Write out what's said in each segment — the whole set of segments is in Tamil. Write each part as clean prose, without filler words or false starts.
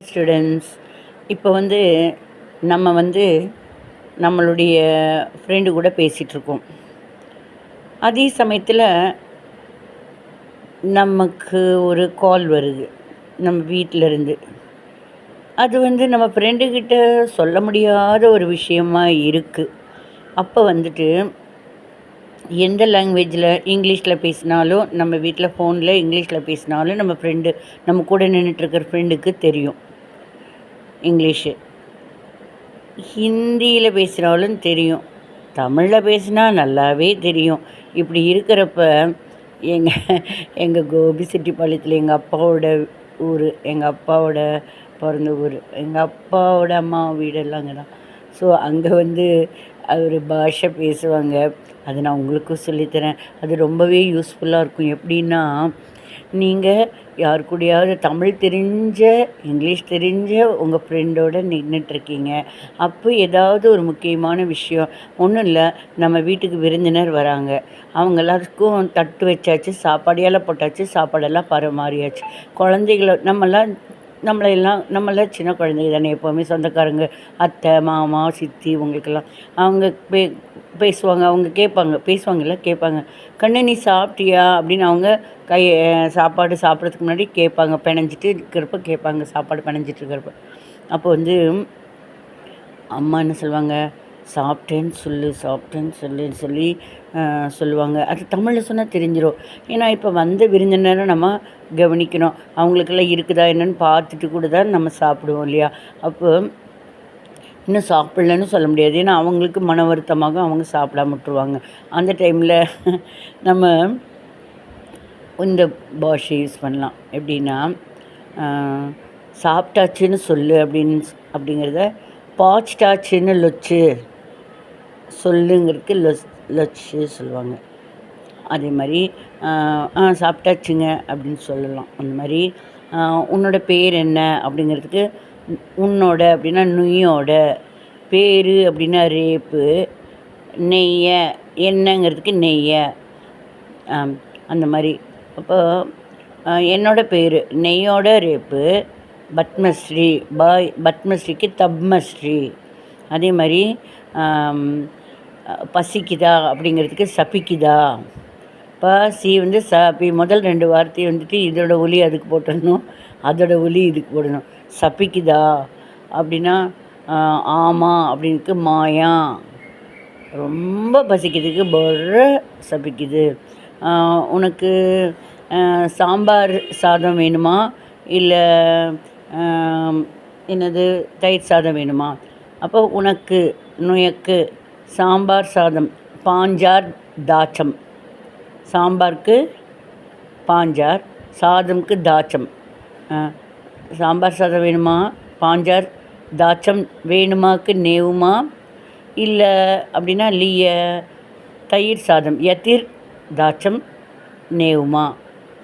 ஸ்டூடெண்ட்ஸ், இப்போ வந்து நம்ம வந்து நம்மளுடைய ஃப்ரெண்டு கூட பேசிகிட்ருக்கோம். அதே சமயத்தில் நமக்கு ஒரு கால் வருது நம்ம வீட்டிலருந்து. அது வந்து நம்ம ஃப்ரெண்டுக்கிட்ட சொல்ல முடியாத ஒரு விஷயமா இருக்குது. அப்போ வந்துட்டு எந்த லாங்குவேஜில் இங்கிலீஷில் பேசினாலும், நம்ம வீட்டில் ஃபோனில் இங்கிலீஷில் பேசினாலும் நம்ம கூட நின்றுட்டுருக்கிற ஃப்ரெண்டுக்கு தெரியும் இங்கிலீஷு. ஹிந்தியில் பேசுனாலும் தெரியும், தமிழில் பேசினா நல்லாவே தெரியும். இப்படி இருக்கிறப்ப எங்கள் கோபிச்செட்டிப்பாளையத்தில் எங்கள் அப்பாவோட ஊர், எங்கள் அப்பாவோட பிறந்த ஊர், எங்கள் அப்பாவோட அம்மா வீடெல்லாம் அங்கே தான். ஸோ அங்கே வந்து ஒரு பாஷை பேசுவாங்க. அது நான் உங்களுக்கும் சொல்லித்தரேன். அது ரொம்பவே யூஸ்ஃபுல்லாக இருக்கும். எப்படின்னா, நீங்கள் யார் கூடயாவது தமிழ் தெரிஞ்ச, இங்கிலீஷ் தெரிஞ்ச உங்கள் ஃப்ரெண்டோடு நின்றுட்டுருக்கீங்க. அப்போ ஏதாவது ஒரு முக்கியமான விஷயம், ஒன்றும் இல்லை, நம்ம வீட்டுக்கு விருந்தினர் வராங்க. அவங்க எல்லாருக்கும் தட்டு வச்சாச்சு, சாப்பாடையெல்லாம் போட்டாச்சு, சாப்பாடெல்லாம் பரிமாறியாச்சு. குழந்தைகள நம்மளாம் சின்ன குழந்தைங்க தானே, எப்போவுமே சொந்தக்காரங்க, அத்தை, மாமா, சித்தி, இவங்களுக்கெல்லாம் அவங்க பேசுவாங்க. அவங்க கேட்பாங்க, "கண்ணு நீ சாப்பிட்டியா?" அப்படின்னு அவங்க சாப்பாடு சாப்பிட்றதுக்கு முன்னாடி கேட்பாங்க. பிணைஞ்சிட்டு இருக்கிறப்ப கேட்பாங்க, சாப்பாடு பிணைஞ்சிட்டு இருக்கிறப்ப. அப்போ வந்து அம்மா என்ன சொல்லுவாங்க, சாப்பிட்டேன்னு சொல்லுன்னு சொல்லி சொல்லுவாங்க. அது தமிழில் சொன்னால் தெரிஞ்சிடும். ஏன்னா இப்போ வந்த விருந்தினரை நம்ம கவனிக்கணும். அவங்களுக்கெல்லாம் இருக்குதா என்னன்னு பார்த்துட்டு கூட தான் நம்ம சாப்பிடுவோம் இல்லையா? அப்போ இன்னும் சாப்பிட்லன்னு சொல்ல முடியாது. ஏன்னா அவங்களுக்கு மன வருத்தமாக அவங்க சாப்பிடாம விட்டுருவாங்க. அந்த டைமில் நம்ம இந்த பாஷை யூஸ் பண்ணலாம். எப்படின்னா, சாப்பிட்டாச்சுன்னு சொல்லு அப்படிங்கிறத பாச்சிட்டாச்சுன்னு லொச்சு சொல்லுங்கிறதுக்கு லொச்சு சொல்லுவாங்க. அதே மாதிரி சாப்பிட்டாச்சுங்க அப்படின்னு சொல்லலாம். அந்த மாதிரி உன்னோட பேர் என்ன அப்படிங்கிறதுக்கு உன்னோட அப்படின்னா நுய்யோட, பேர் அப்படின்னா ரேப்பு, நெய்ய என்னங்கிறதுக்கு நெய்ய, அந்த மாதிரி. அப்போ என்னோட பேர் நெய்யோட ரேப்பு பத்மஸ்ரீ, பத்மஸ்ரீக்கு தப்மஸ்ரீ. அதே மாதிரி பசிக்குதா அப்படிங்கிறதுக்கு சபிக்குதா. பசி வந்து சபி, முதல் 2 வார்த்தையை வந்துட்டு இதோட ஒலி அதுக்கு போட்டுடணும், அதோட ஒலி இதுக்கு போடணும். சபிக்குதா அப்படின்னா ஆமாம் அப்படின்னுக்கு மாயா. ரொம்ப பசிக்கிறதுக்கு பொற சபிக்குது. உனக்கு சாம்பார் சாதம் வேணுமா, இல்லை என்னது தயிர் சாதம் வேணுமா? அப்போ உனக்கு நுயக்கு சாம்பார் சாதம், பாஞ்சார் தாச்சம். சாம்பாருக்கு பாஞ்சார், சாதம்க்கு தாச்சம். சாம்பார் சாதம் வேணுமா, பாஞ்சார் தாச்சம் வேணுமாக்கு நேவுமா, இல்லை அப்படின்னா லிய தயிர் சாதம் யதிர் தாச்சம் நேவுமா.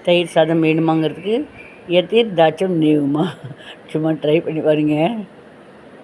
தயிர் சாதம் வேணுமாங்கிறதுக்கு யதிர் தாச்சம் நேவுமா. சும்மா ட்ரை பண்ணி பாருங்கள்.